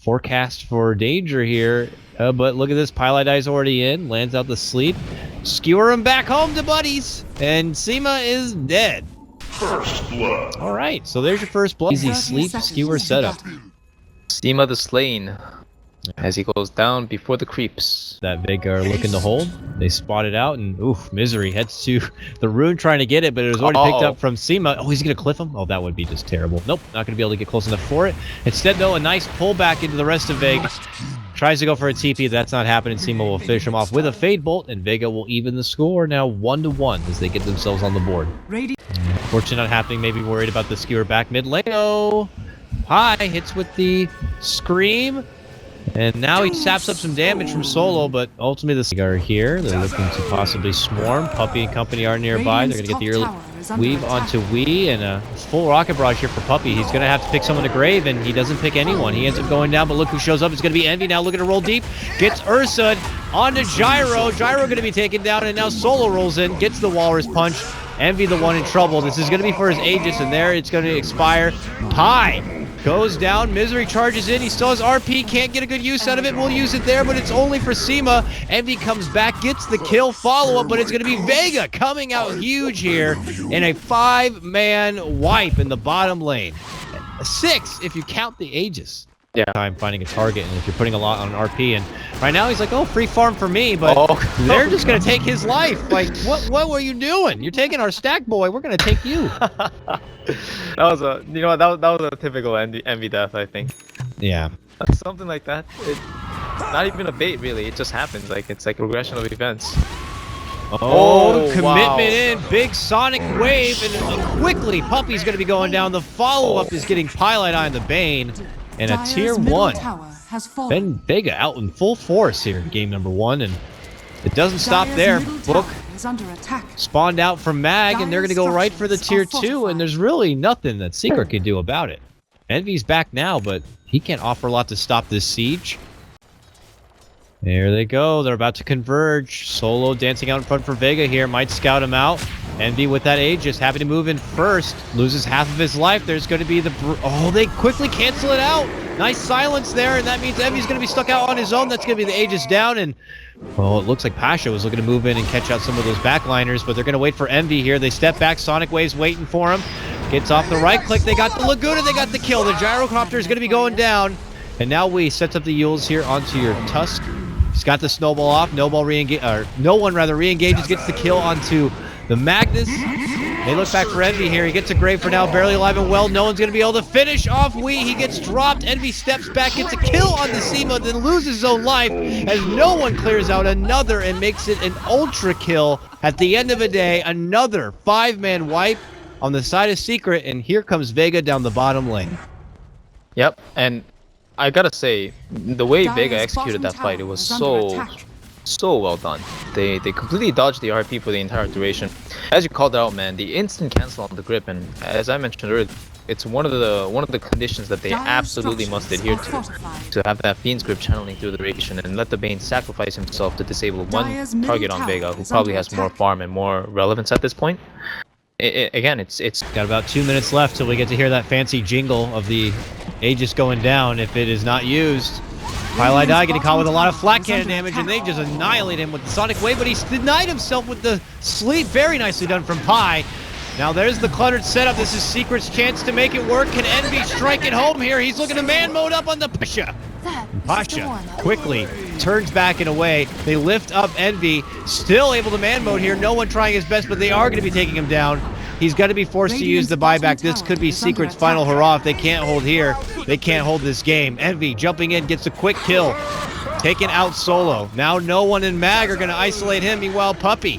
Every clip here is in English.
forecast for danger here. But look at this, Pilot Eye's already in, lands out the sleep. Skewer him back home to buddies, and Seema is dead. First blood. All right, so there's your first blood. Easy sleep skewer setup. Seema the slain as he goes down before the creeps. That Vega are looking to hold. They spot it out, and oof, Misery heads to the rune trying to get it, but it was already picked up from Seema. Oh, he's gonna cliff him? Oh, that would be just terrible. Nope, not gonna be able to get close enough for it. Instead, though, a nice pullback into the rest of Vega. Tries to go for a TP, that's not happening. Seema will finish him off with a Fade Bolt, and Vega will even the score now 1-1 as they get themselves on the board. Fortunately not happening, maybe worried about the skewer back mid lane. Oh, High hits with the Scream. And now he saps up some damage from Solo, but ultimately the are here. They're looking to possibly swarm. Puppy and company are nearby. They're going to get the early weave onto Wee, and a full rocket barrage here for Puppy. He's going to have to pick someone to grave, and he doesn't pick anyone. He ends up going down, but look who shows up. It's going to be Envy now looking to roll deep. Gets Ursa onto Gyro. Gyro going to be taken down, and now Solo rolls in, gets the Walrus Punch. Envy the one in trouble. This is going to be for his Aegis, and there it's going to expire. Pie goes down, Misery charges in, he still has RP, can't get a good use out of it, we'll use it there, but it's only for Seema. Envy comes back, gets the kill, follow-up, but it's going to be Vega coming out huge here in a 5-man wipe in the bottom lane. 6 if you count the Aegis. Yeah. Time finding a target, and if you're putting a lot on RP, and right now he's like, oh, free farm for me, but they're just gonna take his life. Like, what were you doing? You're taking our stack boy, we're gonna take you. That was a, you know what, that was a typical envy death, I think. Yeah. Something like that. It's not even a bait, really. It just happens. Like, it's like a progression of events. Oh, commitment in, big sonic wave, and quickly Puppy's gonna be going down. The follow-up is getting Pilot Eye on the Bane. And a tier 1. Ben Vega out in full force here in game number 1, and it doesn't stop there. Book spawned out from Mag, and they're going to go right for the tier 2, and there's really nothing that Secret can do about it. Envy's back now, but he can't offer a lot to stop this siege. There they go. They're about to converge. Solo dancing out in front for Vega here. Might scout him out. Envy with that Aegis, happy to move in first. Loses half of his life. There's going to be the... Oh, they quickly cancel it out. Nice silence there, and that means Envy's going to be stuck out on his own. That's going to be the Aegis down, and... Well, it looks like Pasha was looking to move in and catch out some of those backliners, but they're going to wait for Envy here. They step back. Sonic Wave's waiting for him. Gets off the right click. They got the Laguna. They got the kill. The Gyrocopter is going to be going down. And now we sets up the Yules here onto your Tusk. He's got the snowball off. No one re-engages, gets the kill onto the Magnus. They look back for Envy here. He gets a grave for now, barely alive and well. No one's going to be able to finish off Wee. He gets dropped. Envy steps back, gets a kill on the Seema, then loses his own life as no one clears out another and makes it an ultra kill. At the end of the day, another 5-man wipe on the side of Secret, and here comes Vega down the bottom lane. Yep, and I gotta say, the way Vega executed that fight, it was so well done. They completely dodged the RP for the entire duration. As you called out, man, the instant cancel on the grip, and as I mentioned earlier, it's one of the conditions that they absolutely must adhere to have that Fiend's grip channeling through the duration and let the Bane sacrifice himself to disable one target on Vega, who probably has more farm and more relevance at this point. Again, it's got about 2 minutes left till we get to hear that fancy jingle of the Aegis going down if it is not used. Pilot Eye getting caught with a lot of flat cannon damage, and they just annihilate him with the Sonic Wave, but he's denied himself with the sleep. Very nicely done from Pi. Now there's the cluttered setup. This is Secret's chance to make it work. Can Envy strike it home here? He's looking to man mode up on the Pasha. Pasha quickly turns back and away. They lift up Envy, still able to man mode here. No one trying his best, but they are going to be taking him down. He's going to be forced to use the buyback. This could be Secret's final hurrah. If they can't hold here, they can't hold this game. Envy jumping in, gets a quick kill. Taking out Solo. Now no one in Mag are going to isolate him. Meanwhile, Puppy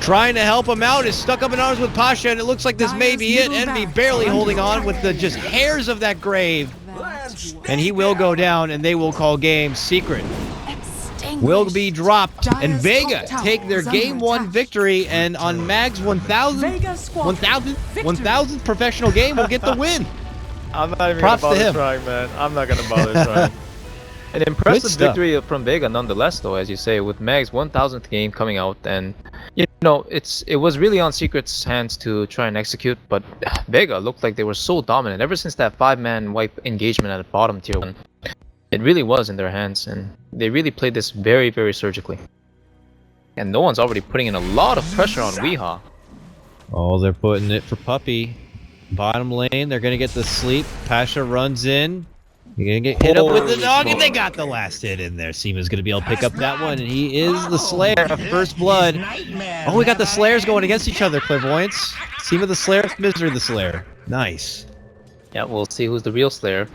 trying to help him out is stuck up in arms with Pasha, and it looks like this may be it. Envy barely holding on with the just hairs of that grave. And he will go down, and they will call game. Secret will be dropped, and Vega take their game 1 victory, and on Mag's 1000th professional game will get the win. I'm not even gonna bother trying, man. I'm not gonna bother trying. An impressive victory from Vega nonetheless, though, as you say, with Mag's 1000th game coming out, and you know, it was really on Secret's hands to try and execute, but Vega looked like they were so dominant ever since that 5-man wipe engagement at the bottom tier 1. It really was in their hands, and they really played this very, very surgically. And no one's already putting in a lot of pressure on Weehaw. Oh, they're putting it for Puppy. Bottom lane, they're gonna get the sleep. Pasha runs in. You're gonna get hit up with the dog, and they got the last hit in there. Seema's gonna be able to pick up that one, and he is the Slayer of First Blood. Oh, we got the Slayers going against each other, Clairvoyance. Seema the Slayer, Misery the Slayer. Nice. Yeah, we'll see who's the real Slayer.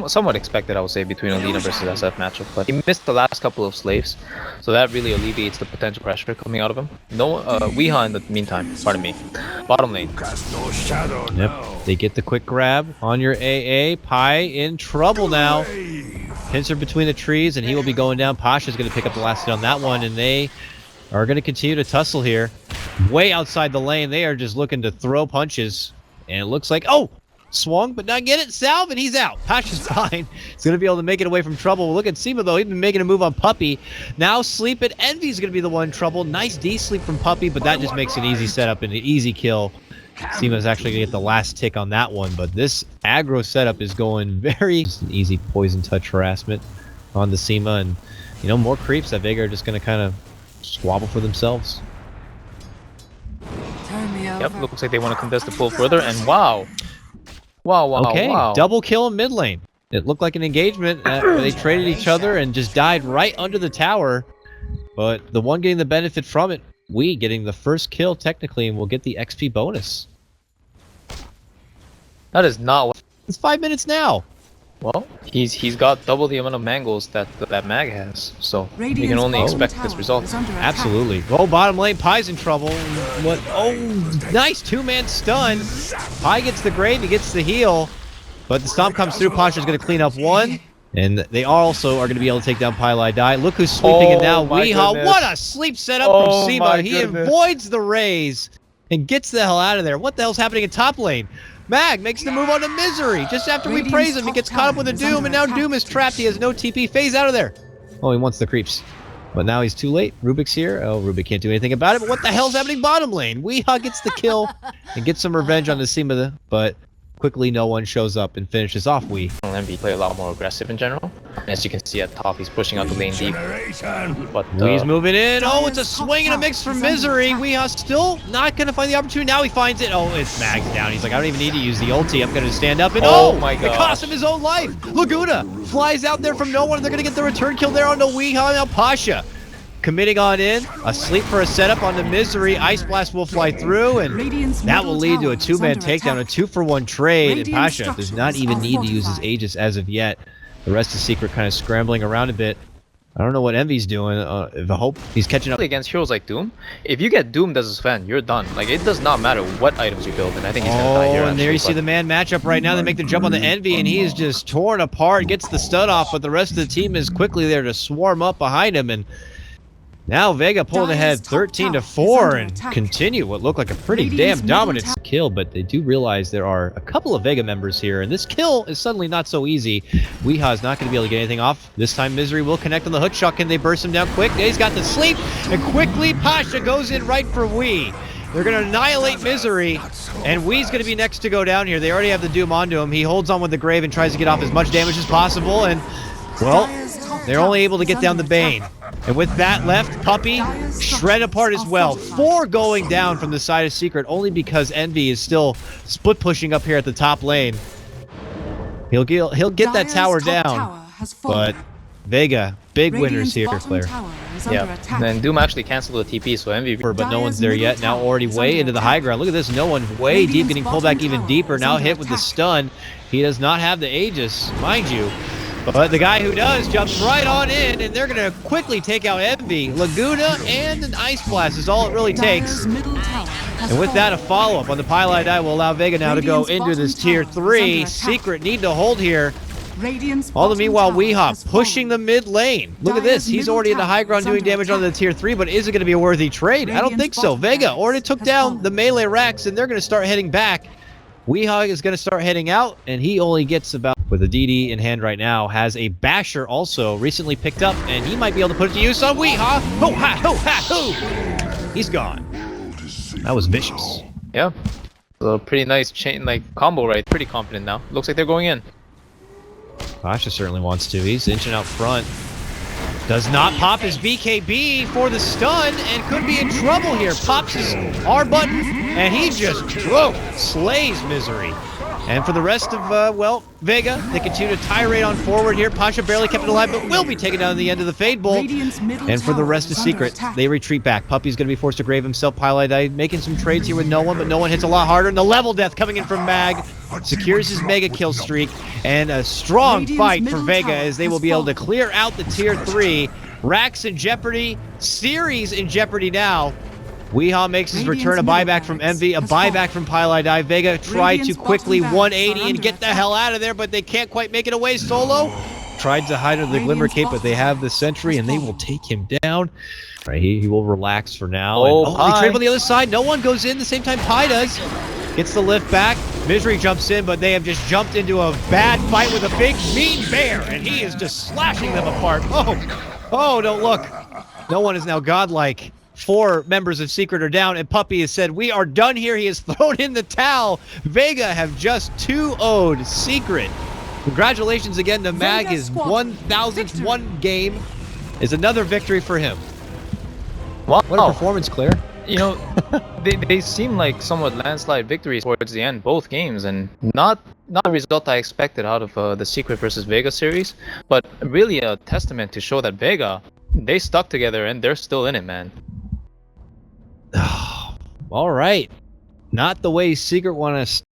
Somewhat expected, I would say, between Alina versus SF matchup, but he missed the last couple of slaves, so that really alleviates the potential pressure coming out of him. No, Weehaw in the meantime, pardon me. Bottom lane. Yep, they get the quick grab on your AA. Pi in trouble now. Pincer between the trees, and he will be going down. Pasha's going to pick up the last hit on that one, and they are going to continue to tussle here. Way outside the lane, they are just looking to throw punches, and it looks like, oh! Swung, but not get it. Salve, and he's out. Pasha's fine. He's going to be able to make it away from trouble. Look at Seema, though. He's been making a move on Puppy. Now Sleep and Envy's going to be the one in trouble. Nice D-sleep from Puppy, but that just makes an easy setup and an easy kill. Seema's actually going to get the last tick on that one, but this aggro setup is going very easy poison touch harassment on the Seema, and, you know, more creeps that Vega are just going to kind of squabble for themselves. Yep, looks like they want to contest the pull further, and wow. Wow, okay, wow. Double kill in mid lane. It looked like an engagement. Where they traded each other and just died right under the tower. But the one getting the benefit from it, we getting the first kill technically, and we'll get the XP bonus. That is not what... It's 5 minutes now. Well, he's got double the amount of mangles that Mag has, so we can only expect this result. Absolutely. Oh, bottom lane, Pi's in trouble. What? Oh, nice two-man stun. Pi gets the grave, he gets the heal, but the stomp comes through. Pasha's going to clean up one, and they also are going to be able to take down Pi Die. Look who's sweeping it now. Weehaw, what a sleep setup from Seema. He avoids the raise and gets the hell out of there. What the hell's happening in top lane? Mag makes the move on to Misery. Just after we praise him, he gets caught up with a Doom, and now Doom is trapped. He has no TP. Phase out of there. Oh, he wants the creeps. But now he's too late. Rubik's here. Oh, Rubik can't do anything about it. But what the hell's happening bottom lane? Weehaw gets the kill and gets some revenge on the Seema, but quickly no one shows up and finishes off Wee. MV play a lot more aggressive in general. As you can see at top, he's pushing out the lane deep. But Wee's moving in. Oh, it's a swing and a mix from Misery. Weehaw still not going to find the opportunity. Now he finds it. Oh, it's Mag's down. He's like, I don't even need to use the ulti. I'm going to stand up and oh my god, it cost him his own life. Laguna flies out there from no one. They're going to get the return kill there on the Weehaw. Now Pasha committing on in, a sleep for a setup on the Misery. Ice Blast will fly through, and that will lead to a two-man takedown, a 2-for-1 trade. And Pasha does not even need to use his Aegis as of yet. The rest is Secret kind of scrambling around a bit. I don't know what Envy's doing. I hope he's catching up. Against heroes like Doom, if you get doomed as a fan, you're done. Like, it does not matter what items you build, and I think he's gonna die here. And there you see the man matchup right now. They make the jump on the Envy, and he is just torn apart, gets the stun off, but the rest of the team is quickly there to swarm up behind him, and now Vega pulling ahead 13-4 and continue what looked like a pretty damn dominant kill, but they do realize there are a couple of Vega members here, and this kill is suddenly not so easy. Weehaw is not going to be able to get anything off. This time Misery will connect on the hook shot. Can they burst him down quick? He's got the sleep, and quickly Pasha goes in right for Wee. They're going to annihilate Misery, and Wee's going to be next to go down here. They already have the Doom onto him. He holds on with the Grave and tries to get off as much damage as possible, and, well, they're only able to get down the Bane. And with that left, Puppy shred apart as well. 4 going down from the side of Secret, only because Envy is still split pushing up here at the top lane. He'll get that tower down, but Vega, big winners here, Claire. Yeah, and Doom actually canceled the TP, so Envy... But no one's there yet, now already way into the high ground. Look at this, no one way deep, getting pulled back even deeper, now hit with the stun. He does not have the Aegis, mind you. But the guy who does jumps right on in, and they're going to quickly take out Envy. Laguna and an Ice Blast is all it really takes. And with that, a follow-up on the Pylai Die will allow Vega now to go into this Tier 3. Secret need to hold here. All the meanwhile, Weehaw pushing the mid lane. Look at this. He's already in the high ground doing damage on the Tier 3, but is it going to be a worthy trade? I don't think so. Vega already took down the melee racks, and they're going to start heading back. Weehaw is going to start heading out, and he only gets about, with a DD in hand right now, has a Basher also recently picked up, and he might be able to put it to use on Weehaw. Ho ha ho ha ho! He's gone. That was vicious. Yeah. So pretty nice chain, like, combo, right? Pretty confident now. Looks like they're going in. Pasha certainly wants to. He's inching out front. Does not pop his BKB for the stun and could be in trouble here. Pops his R button and he just slays Misery. And for the rest of, well, Vega, they continue to tirade on forward here. Pasha barely kept it alive, but will be taken down at the end of the Fade Bolt. And for the rest of Secret, they retreat back. Puppy's going to be forced to grave himself. Pylite making some trades here with no one, but no one hits a lot harder. And the level death coming in from Mag secures his mega kill streak. And a strong fight for Vega as they will be able to clear out the tier 3. Rax in jeopardy, Series in jeopardy now. Weehaw makes his return, a buyback from Envy, a buyback from Pylite. Vega tried to quickly 180 and get the hell out of there, but they can't quite make it away solo. Tried to hide under the Glimmer Cape, but they have the Sentry, and they will take him down. Right, he will relax for now. They trade on the other side. No one goes in the same time Pi does. Gets the lift back. Misery jumps in, but they have just jumped into a bad fight with a big mean bear, and he is just slashing them apart. Oh, don't look. No one is now godlike. 4 members of Secret are down, and Puppy has said, we are done here. He has thrown in the towel. Vega have just 2-0'd Secret. Congratulations again to Mag. His 1,000th one game is another victory for him. Wow. What a performance, Claire. You know, they seem like somewhat landslide victories towards the end, both games, and not the result I expected out of the Secret versus Vega series, but really a testament to show that Vega, they stuck together and they're still in it, man. All right. Not the way Secret want to